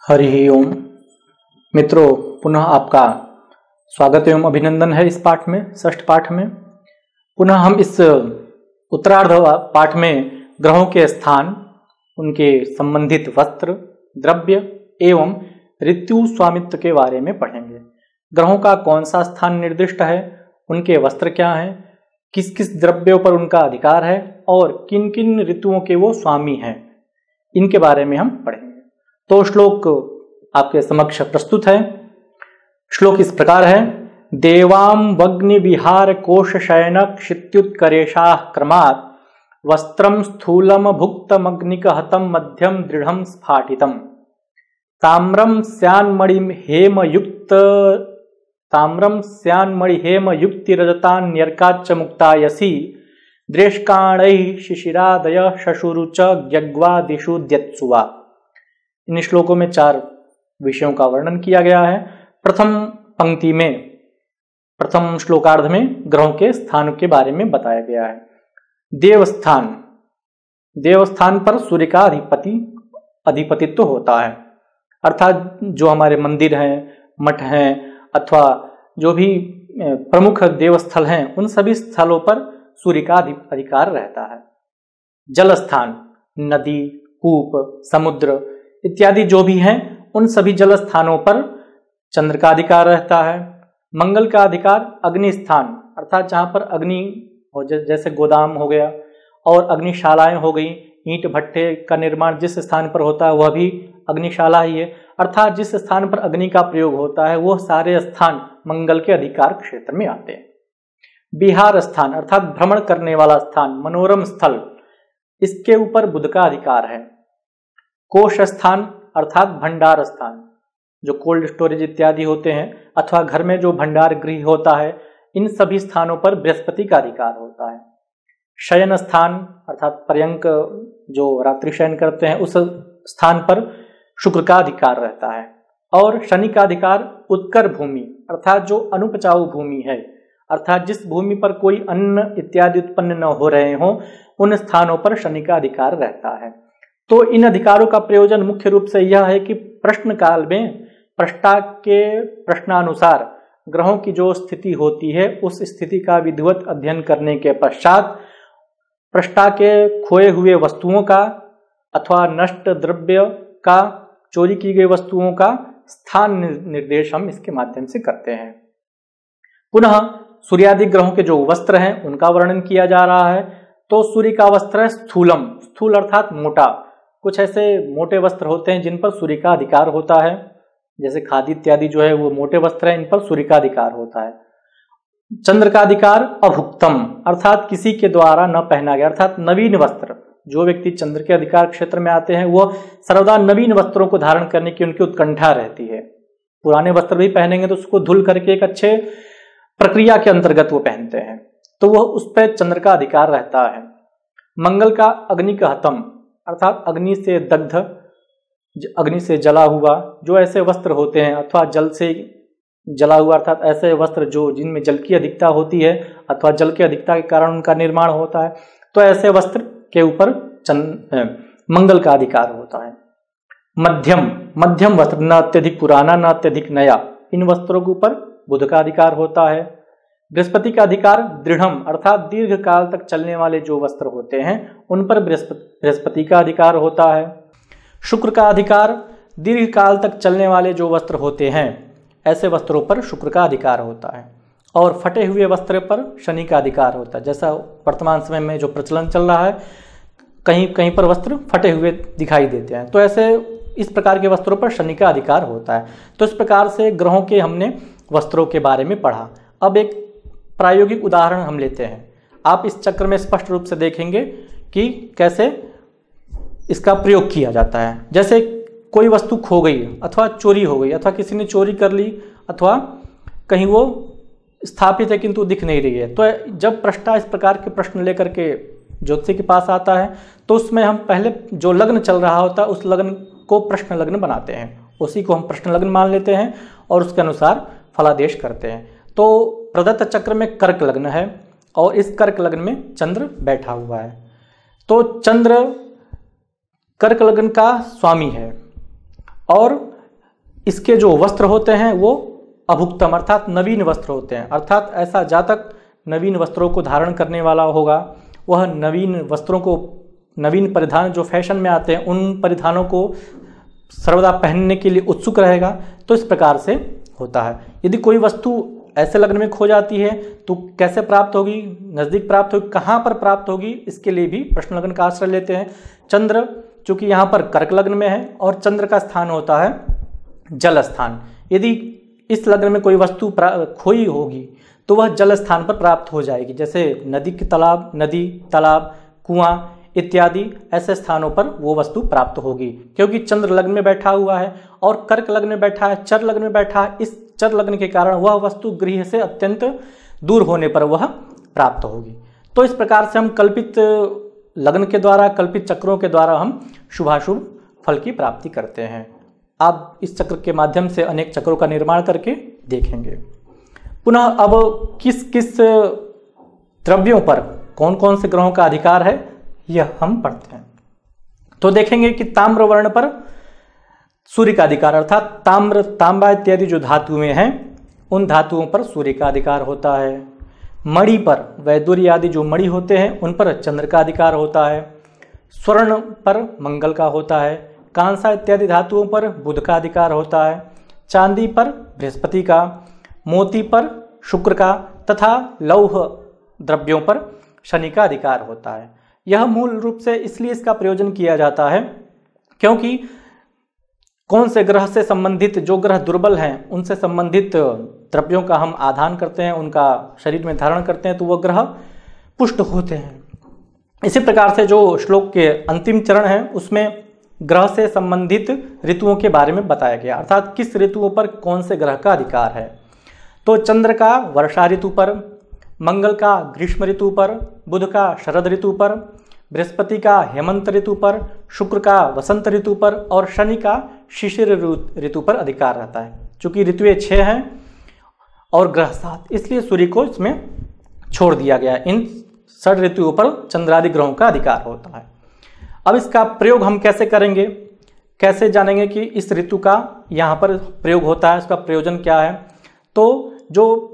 हरि ओम। मित्रों, पुनः आपका स्वागत एवं अभिनंदन है इस पाठ में, षष्ठ पाठ में। पुनः हम इस उत्तरार्ध पाठ में ग्रहों के स्थान, उनके संबंधित वस्त्र, द्रव्य एवं ऋतु स्वामित्व के बारे में पढ़ेंगे। ग्रहों का कौन सा स्थान निर्दिष्ट है, उनके वस्त्र क्या हैं, किस किस द्रव्यों पर उनका अधिकार है और किन किन ऋतुओं के वो स्वामी हैं, इनके बारे में हम पढ़ेंगे। तो श्लोक आपके समक्ष प्रस्तुत है। श्लोक इस प्रकार है। देवाम वग्नि विहार कोश शयन क्षित्युत्करेशाः क्रमात् वस्त्रम स्थूलम भुक्तमग्निक हतम मध्यम दृढ़म स्फाटितम ताम्रम स्यान्मणि हेम युक्ति रजतान्यर्काच्च मुक्तायसी द्रेष्काणैः शिशिरादय शशुरुच ज्ञग्वादिषु द्यत्सुवा। इन श्लोकों में 4 विषयों का वर्णन किया गया है। प्रथम पंक्ति में, प्रथम श्लोकार्ध में ग्रहों के स्थान के बारे में बताया गया है। देवस्थान, देवस्थान पर सूर्य का अधिपतित्व होता है, अर्थात जो हमारे मंदिर हैं, मठ हैं अथवा जो भी प्रमुख देवस्थल हैं, उन सभी स्थलों पर सूर्य का अधिकार रहता है। जल स्थान, नदी, कूप, समुद्र इत्यादि जो भी हैं, उन सभी जल स्थानों पर चंद्र का अधिकार रहता है। मंगल का अधिकार अग्नि स्थान, अर्थात जहाँ पर अग्नि हो, जैसे गोदाम हो गया और अग्निशालाएं हो गई, ईंट भट्टे का निर्माण जिस स्थान पर होता है वह भी अग्निशाला ही है। अर्थात जिस स्थान पर अग्नि का प्रयोग होता है वो सारे स्थान मंगल के अधिकार क्षेत्र में आते हैं। विहार स्थान अर्थात भ्रमण करने वाला स्थान, मनोरम स्थल, इसके ऊपर बुध का अधिकार है। कोश स्थान अर्थात भंडार स्थान, जो कोल्ड स्टोरेज इत्यादि होते हैं अथवा घर में जो भंडार गृह होता है, इन सभी स्थानों पर बृहस्पति का अधिकार होता है। शयन स्थान अर्थात पर्यंक, जो रात्रि शयन करते हैं, उस स्थान पर शुक्र का अधिकार रहता है। और शनि का अधिकार उत्कर भूमि अर्थात जो अनुपजाऊ भूमि है, अर्थात जिस भूमि पर कोई अन्न इत्यादि उत्पन्न न हो रहे हों, उन स्थानों पर शनि का अधिकार रहता है। तो इन अधिकारों का प्रयोजन मुख्य रूप से यह है कि प्रश्न काल में प्रष्टा के प्रश्नानुसार ग्रहों की जो स्थिति होती है, उस स्थिति का विधिवत अध्ययन करने के पश्चात प्रष्टा के खोए हुए वस्तुओं का अथवा नष्ट द्रव्य का, चोरी की गई वस्तुओं का स्थान निर्देश हम इसके माध्यम से करते हैं। पुनः सूर्यादि ग्रहों के जो वस्त्र हैं उनका वर्णन किया जा रहा है। तो सूर्य का वस्त्र है स्थूलम, स्थूल अर्थात मोटा। कुछ ऐसे मोटे वस्त्र होते हैं जिन पर सूर्य का अधिकार होता है, जैसे खादी इत्यादि जो है वो मोटे वस्त्र हैं, इन पर सूर्य का अधिकार होता है। चंद्र का अधिकार अभुक्तम अर्थात किसी के द्वारा न पहना गया, अर्थात नवीन वस्त्र। जो व्यक्ति चंद्र के अधिकार क्षेत्र में आते हैं वो सर्वदा नवीन वस्त्रों को धारण करने की उनकी उत्कंठा रहती है। पुराने वस्त्र भी पहनेंगे तो उसको धुल करके एक अच्छे प्रक्रिया के अंतर्गत वो पहनते हैं, तो वह उस पर चंद्र का अधिकार रहता है। मंगल का अग्नि का हतम अर्थात अग्नि से दग्ध, अग्नि से जला हुआ जो ऐसे वस्त्र होते हैं, अथवा जल से जला हुआ अर्थात ऐसे वस्त्र जो जिनमें जल की अधिकता होती है अथवा जल की अधिकता के कारण उनका निर्माण होता है, तो ऐसे वस्त्र के ऊपर मंगल का अधिकार होता है। मध्यम वस्त्र, न अत्यधिक पुराना न अत्यधिक नया, इन वस्त्रों के ऊपर बुध का अधिकार होता है। बृहस्पति का अधिकार दृढ़म अर्थात दीर्घ काल तक चलने वाले जो वस्त्र होते हैं उन पर बृहस्पति का अधिकार होता है। शुक्र का अधिकार दीर्घ काल तक चलने वाले जो वस्त्र होते हैं, ऐसे वस्त्रों पर शुक्र का अधिकार होता है। और फटे हुए वस्त्र पर शनि का अधिकार होता है। जैसा वर्तमान समय में जो प्रचलन चल रहा है, कहीं कहीं पर वस्त्र फटे हुए दिखाई देते हैं, तो ऐसे इस प्रकार के वस्त्रों पर शनि का अधिकार होता है। तो इस प्रकार से ग्रहों के हमने वस्त्रों के बारे में पढ़ा। अब एक प्रायोगिक उदाहरण हम लेते हैं। आप इस चक्र में स्पष्ट रूप से देखेंगे कि कैसे इसका प्रयोग किया जाता है। जैसे कोई वस्तु खो गई अथवा चोरी हो गई, अथवा किसी ने चोरी कर ली, अथवा कहीं वो स्थापित है किंतु दिख नहीं रही है, तो जब प्रष्टा इस प्रकार के प्रश्न लेकर के ज्योतिषी के पास आता है, तो उसमें हम पहले जो लग्न चल रहा होता है उस लग्न को प्रश्न लग्न बनाते हैं, उसी को हम प्रश्न लग्न मान लेते हैं और उसके अनुसार फलादेश करते हैं। तो प्रदत्त चक्र में कर्क लग्न है और इस कर्क लग्न में चंद्र बैठा हुआ है। तो चंद्र कर्क लग्न का स्वामी है और इसके जो वस्त्र होते हैं वो अभुक्तम अर्थात नवीन वस्त्र होते हैं, अर्थात ऐसा जातक नवीन वस्त्रों को धारण करने वाला होगा, वह नवीन वस्त्रों को, नवीन परिधान जो फैशन में आते हैं उन परिधानों को सर्वदा पहनने के लिए उत्सुक रहेगा। तो इस प्रकार से होता है। यदि कोई वस्तु ऐसे लग्न में खो जाती है तो कैसे प्राप्त होगी, नज़दीक प्राप्त होगी, कहाँ पर प्राप्त होगी, इसके लिए भी प्रश्न लग्न का आश्रय लेते हैं। चंद्र चूंकि यहाँ पर कर्क लग्न में है और चंद्र का स्थान होता है जल स्थान, यदि इस लग्न में कोई वस्तु खोई होगी तो वह जल स्थान पर प्राप्त हो जाएगी, जैसे नदी के तालाब, नदी तालाब, कुआं इत्यादि ऐसे स्थानों पर वो वस्तु प्राप्त होगी, क्योंकि चंद्र लग्न में बैठा हुआ है और कर्क लग्न में बैठा है, चर लग्न में बैठा है। इस चर लग्न के कारण वह वस्तु गृह से अत्यंत दूर होने पर वह प्राप्त होगी। तो इस प्रकार से हम कल्पित लग्न के द्वारा, कल्पित चक्रों के द्वारा हम शुभाशुभ फल की प्राप्ति करते हैं। आप इस चक्र के माध्यम से अनेक चक्रों का निर्माण करके देखेंगे। पुनः अब किस किस द्रव्यों पर कौन कौन से ग्रहों का अधिकार है यह हम पढ़ते हैं। तो देखेंगे कि ताम्र वर्ण पर सूर्य का अधिकार, अर्थात ताम्र, तांबा इत्यादि जो धातुएं हैं उन धातुओं पर सूर्य का अधिकार होता है। मणि पर, वैदुर्य आदि जो मणि होते हैं उन पर चंद्र का अधिकार होता है। स्वर्ण पर मंगल का होता है। कांसा इत्यादि धातुओं पर बुध का अधिकार होता है। चांदी पर बृहस्पति का, मोती पर शुक्र का तथा लौह द्रव्यों पर शनि का अधिकार होता है। यह मूल रूप से इसलिए इसका प्रयोजन किया जाता है क्योंकि कौन से ग्रह से संबंधित, जो ग्रह दुर्बल हैं उनसे संबंधित द्रव्यों का हम आधान करते हैं, उनका शरीर में धारण करते हैं तो वह ग्रह पुष्ट होते हैं। इसी प्रकार से जो श्लोक के अंतिम चरण है उसमें ग्रह से संबंधित ऋतुओं के बारे में बताया गया, अर्थात किस ऋतुओं पर कौन से ग्रह का अधिकार है। तो चंद्र का वर्षा ऋतु पर, मंगल का ग्रीष्म ऋतु पर, बुध का शरद ऋतु पर, बृहस्पति का हेमंत ऋतु पर, शुक्र का वसंत ऋतु पर और शनि का शिशिर ऋतु पर अधिकार रहता है। चूंकि ऋतुएं 6 हैं और ग्रह 7, इसलिए सूर्य को इसमें छोड़ दिया गया। इन 6 ऋतुओं पर चंद्रादि ग्रहों का अधिकार होता है। अब इसका प्रयोग हम कैसे करेंगे, कैसे जानेंगे कि इस ऋतु का यहाँ पर प्रयोग होता है, उसका प्रयोजन क्या है। तो जो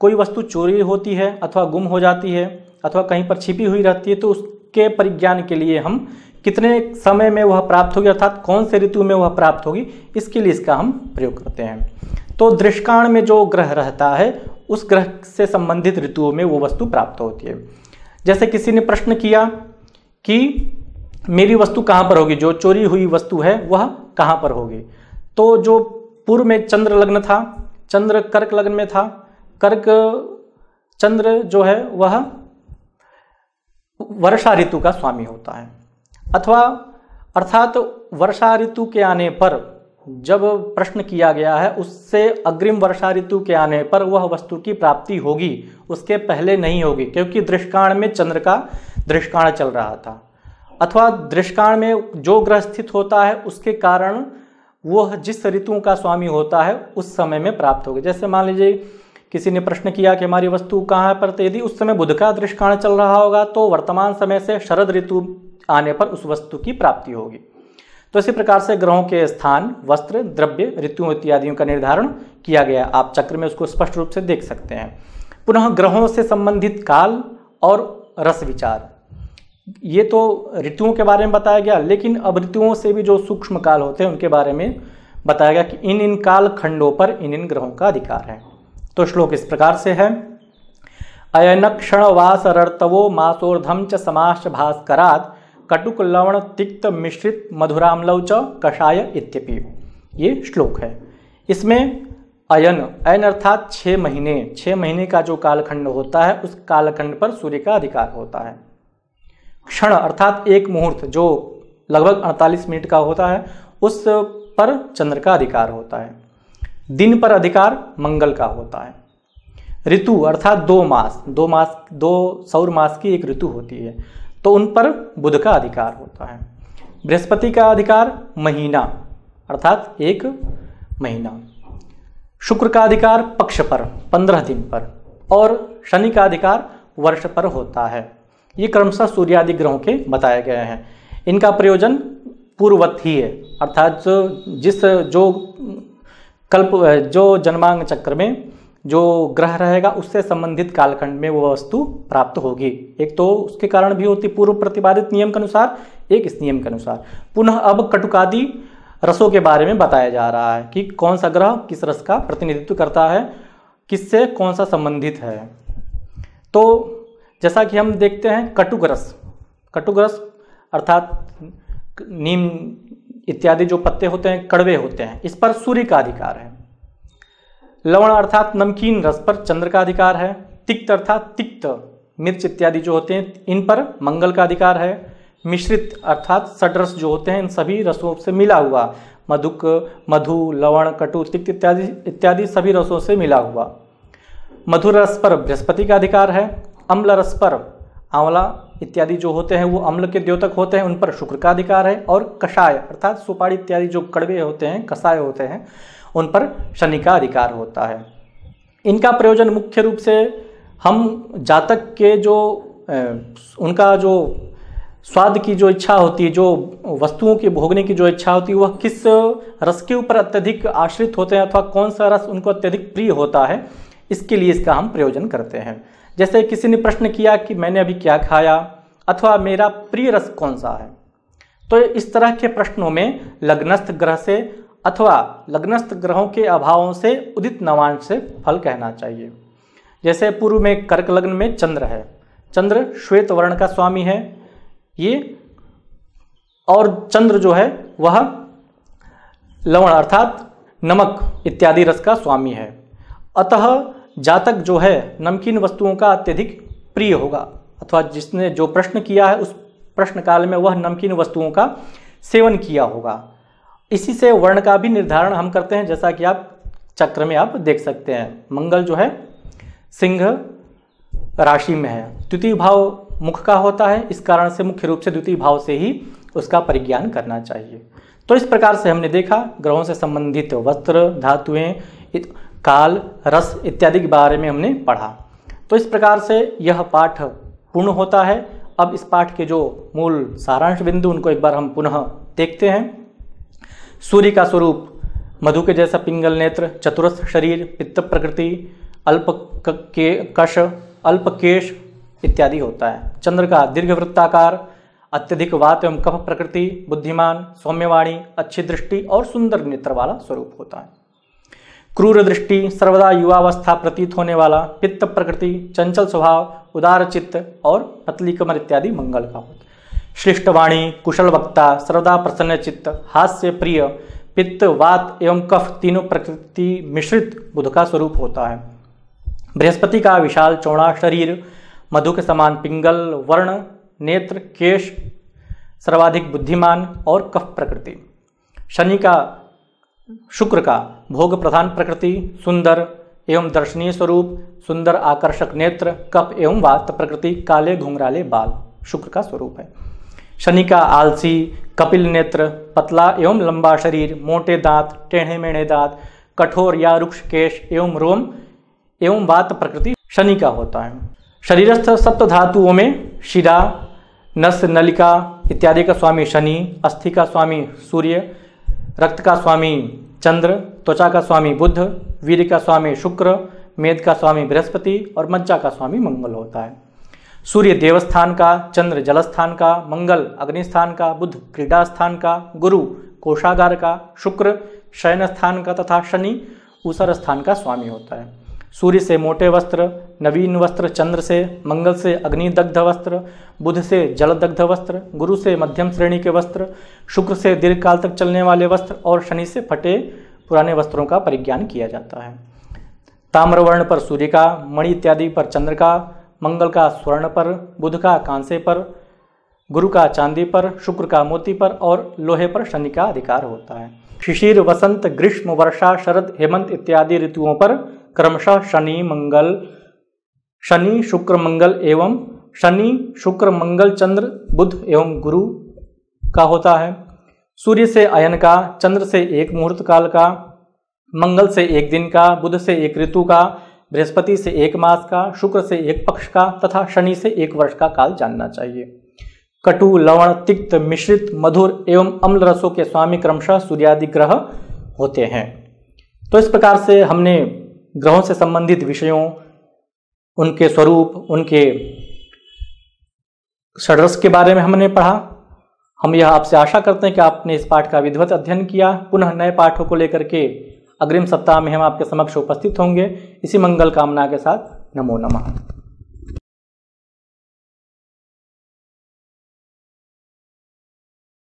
कोई वस्तु चोरी होती है अथवा गुम हो जाती है अथवा कहीं पर छिपी हुई रहती है तो उसके परिज्ञान के लिए हम कितने समय में वह प्राप्त होगी, अर्थात कौन से ऋतु में वह प्राप्त होगी, इसके लिए इसका हम प्रयोग करते हैं। तो दृष्काण में जो ग्रह रहता है उस ग्रह से संबंधित ऋतुओं में वो वस्तु प्राप्त होती है। जैसे किसी ने प्रश्न किया कि मेरी वस्तु कहाँ पर होगी, जो चोरी हुई वस्तु है वह कहाँ पर होगी। तो जो पूर्व में चंद्र लग्न था, चंद्र कर्क लग्न में था, कर्क चंद्र जो है वह वर्षा ऋतु का स्वामी होता है, अथवा अर्थात वर्षा ऋतु के आने पर, जब प्रश्न किया गया है उससे अग्रिम वर्षा ऋतु के आने पर वह वस्तु की प्राप्ति होगी, उसके पहले नहीं होगी, क्योंकि दृष्काण में चंद्र का दृष्काण चल रहा था। अथवा दृष्काण में जो ग्रह स्थित होता है उसके कारण वह जिस ऋतुओं का स्वामी होता है उस समय में प्राप्त होगी। जैसे मान लीजिए किसी ने प्रश्न किया कि हमारी वस्तु कहाँ पर, तो यदि उस समय बुध का दृष्काण चल रहा होगा तो वर्तमान समय से शरद ऋतु आने पर उस वस्तु की प्राप्ति होगी। तो इसी प्रकार से ग्रहों के स्थान, वस्त्र, द्रव्य, ऋतुओं इत्यादियों का निर्धारण किया गया। आप चक्र में उसको स्पष्ट रूप से देख सकते हैं। पुनः ग्रहों से संबंधित काल और रस विचार, ये तो ऋतुओं के बारे में बताया गया, लेकिन अब ऋतुओं से भी जो सूक्ष्म काल होते हैं उनके बारे में बताया गया कि इन इन काल खंडों पर इन इन ग्रहों का अधिकार है। तो श्लोक इस प्रकार से है, अयन क्षण वासरर्तवो मासोर्धम च समाश्च भास्करात् कटुक लवण तिक्त मिश्रित मधुराम्लौ च कषाय इत्यपि। ये श्लोक है। इसमें अयन, अयन अर्थात 6 महीने, 6 महीने का जो कालखंड होता है उस कालखंड पर सूर्य का अधिकार होता है। क्षण अर्थात एक मुहूर्त जो लगभग 48 मिनट का होता है उस पर चंद्र का अधिकार होता है। दिन पर अधिकार मंगल का होता है। ऋतु अर्थात 2 मास, 2 सौर मास की एक ऋतु होती है तो उन पर बुध का अधिकार होता है। बृहस्पति का अधिकार महीना अर्थात 1 महीना। शुक्र का अधिकार पक्ष पर 15 दिन पर और शनि का अधिकार वर्ष पर होता है। ये क्रमशः सूर्यादि ग्रहों के बताए गए हैं। इनका प्रयोजन पूर्ववत ही है, अर्थात जो जन्मांग चक्र में जो ग्रह रहेगा उससे संबंधित कालखंड में वो वस्तु प्राप्त होगी। एक तो उसके कारण भी होती पूर्व प्रतिपादित नियम के अनुसार, एक इस नियम के अनुसार। पुनः अब कटुकादि रसों के बारे में बताया जा रहा है कि कौन सा ग्रह किस रस का प्रतिनिधित्व करता है, किससे कौन सा संबंधित है। तो जैसा कि हम देखते हैं कटुक रस अर्थात नीम इत्यादि जो पत्ते होते हैं कड़वे होते हैं, इस पर सूर्य का अधिकार है। लवण अर्थात नमकीन रस पर चंद्र का अधिकार है। तिक्त अर्थात तिक्त मिर्च इत्यादि जो होते हैं इन पर मंगल का अधिकार है। मिश्रित अर्थात षड्रस जो होते हैं इन सभी रसों से मिला हुआ, मधु, लवण, कटु, तिक्त इत्यादि सभी रसों से मिला हुआ। मधुर रस पर बृहस्पति का अधिकार है। अम्ल रस पर आंवला इत्यादि जो होते हैं वो अम्ल के द्योतक होते हैं, उन पर शुक्र का अधिकार है। और कषाय अर्थात सुपारी इत्यादि जो कड़वे होते हैं, कषाय होते हैं, उन पर शनि का अधिकार होता है। इनका प्रयोजन मुख्य रूप से हम जातक के जो उनका जो स्वाद की जो इच्छा होती है, जो वस्तुओं की भोगने की जो इच्छा होती है, वह किस रस के ऊपर अत्यधिक आश्रित होते हैं अथवा कौन सा रस उनको अत्यधिक प्रिय होता है, इसके लिए इसका हम प्रयोजन करते हैं। जैसे किसी ने प्रश्न किया कि मैंने अभी क्या खाया अथवा मेरा प्रिय रस कौन सा है, तो इस तरह के प्रश्नों में लग्नस्थ ग्रह से अथवा लग्नस्थ ग्रहों के अभावों से उदित नवांश से फल कहना चाहिए। जैसे पूर्व में कर्क लग्न में चंद्र है, चंद्र श्वेत वर्ण का स्वामी है ये, और चंद्र जो है वह लवण अर्थात नमक इत्यादि रस का स्वामी है। अतः जातक जो है नमकीन वस्तुओं का अत्यधिक प्रिय होगा, अथवा जिसने जो प्रश्न किया है उस प्रश्न काल में वह नमकीन वस्तुओं का सेवन किया होगा। इसी से वर्ण का भी निर्धारण हम करते हैं, जैसा कि आप चक्र में आप देख सकते हैं। मंगल जो है सिंह राशि में है, द्वितीय भाव मुख का होता है, इस कारण से मुख्य रूप से द्वितीय भाव से ही उसका परिज्ञान करना चाहिए। तो इस प्रकार से हमने देखा ग्रहों से संबंधित वस्त्र, धातुएं, काल, रस इत्यादि के बारे में हमने पढ़ा। तो इस प्रकार से यह पाठ पूर्ण होता है। अब इस पाठ के जो मूल सारांश बिंदु उनको एक बार हम पुनः देखते हैं। सूर्य का स्वरूप मधु के जैसा पिंगल नेत्र, चतुरस्र शरीर, पित्त प्रकृति, अल्प केश इत्यादि होता है। चंद्र का दीर्घ वृत्ताकार, अत्यधिक वात एवं कफ प्रकृति, बुद्धिमान, सौम्यवाणी, अच्छी दृष्टि और सुंदर नेत्र वाला स्वरूप होता है। क्रूर दृष्टि, सर्वदा युवावस्था प्रतीत होने वाला, पित्त प्रकृति, चंचल स्वभाव, उदार चित्त और पतली कमर इत्यादि मंगल का होता है। श्लिष्टवाणी, कुशल वक्ता, सर्वदा प्रसन्न चित्त, हास्य प्रिय, पित्त, वात एवं कफ तीनों प्रकृति मिश्रित बुध का स्वरूप होता है। बृहस्पति का विशाल चौड़ा शरीर, मधु के समान पिंगल वर्ण, नेत्र, केश, सर्वाधिक बुद्धिमान और कफ प्रकृति। शनि का शुक्र का भोग प्रधान प्रकृति, सुंदर एवं दर्शनीय स्वरूप, सुंदर आकर्षक नेत्र, कफ एवं वात प्रकृति, काले घुंघराले बाल शुक्र का स्वरूप है। शनि का आलसी, कपिल नेत्र, पतला एवं लंबा शरीर, मोटे दांत, टेढ़े मेढ़े दांत, कठोर या रुक्ष केश एवं रोम एवं वात प्रकृति शनि का होता है। शरीरस्थ सप्त धातुओं में शिरा, नस, नलिका इत्यादि का स्वामी शनि, अस्थि का स्वामी सूर्य, रक्त का स्वामी चंद्र, त्वचा का स्वामी बुध, वीर्य का स्वामी शुक्र, मेद का स्वामी बृहस्पति और मज्जा का स्वामी मंगल होता है। सूर्य देवस्थान का, चंद्र जलस्थान का, मंगल अग्निस्थान का, बुध क्रीडा स्थान का, गुरु कोषागार का, शुक्र शयन स्थान का तथा शनि ऊसर स्थान का स्वामी होता है। सूर्य से मोटे वस्त्र, नवीन वस्त्र चंद्र से, मंगल से अग्निदग्ध वस्त्र, बुध से जलदग्ध वस्त्र, गुरु से मध्यम श्रेणी के वस्त्र, शुक्र से दीर्घ काल तक चलने वाले वस्त्र और शनि से फटे पुराने वस्त्रों का परिज्ञान किया जाता है। ताम्रवर्ण पर सूर्य का, मणि इत्यादि पर चंद्र का, मंगल का स्वर्ण पर, बुध का कांसे पर, गुरु का चांदी पर, शुक्र का मोती पर और लोहे पर शनि का अधिकार होता है। शिशिर, वसंत, ग्रीष्म, वर्षा, शरद, हेमंत इत्यादि ऋतुओं पर क्रमशः शनि शुक्र मंगल एवं शनि शुक्र मंगल चंद्र बुध एवं गुरु का होता है। सूर्य से अयन का, चंद्र से एक मुहूर्त काल का, मंगल से एक दिन का, बुध से एक ऋतु का, बृहस्पति से एक मास का, शुक्र से एक पक्ष का तथा शनि से एक वर्ष का काल जानना चाहिए। कटु, लवण, तिक्त, मिश्रित, मधुर एवं अम्ल रसों के स्वामी क्रमशः सूर्यादि ग्रह होते हैं। तो इस प्रकार से हमने ग्रहों से संबंधित विषयों, उनके स्वरूप, उनके षड्रस के बारे में हमने पढ़ा। हम यह आपसे आशा करते हैं कि आपने इस पाठ का विधिवत अध्ययन किया। पुनः नए पाठों को लेकर के अग्रिम सप्ताह में हम आपके समक्ष उपस्थित होंगे। इसी मंगल कामना के साथ नमो नमः।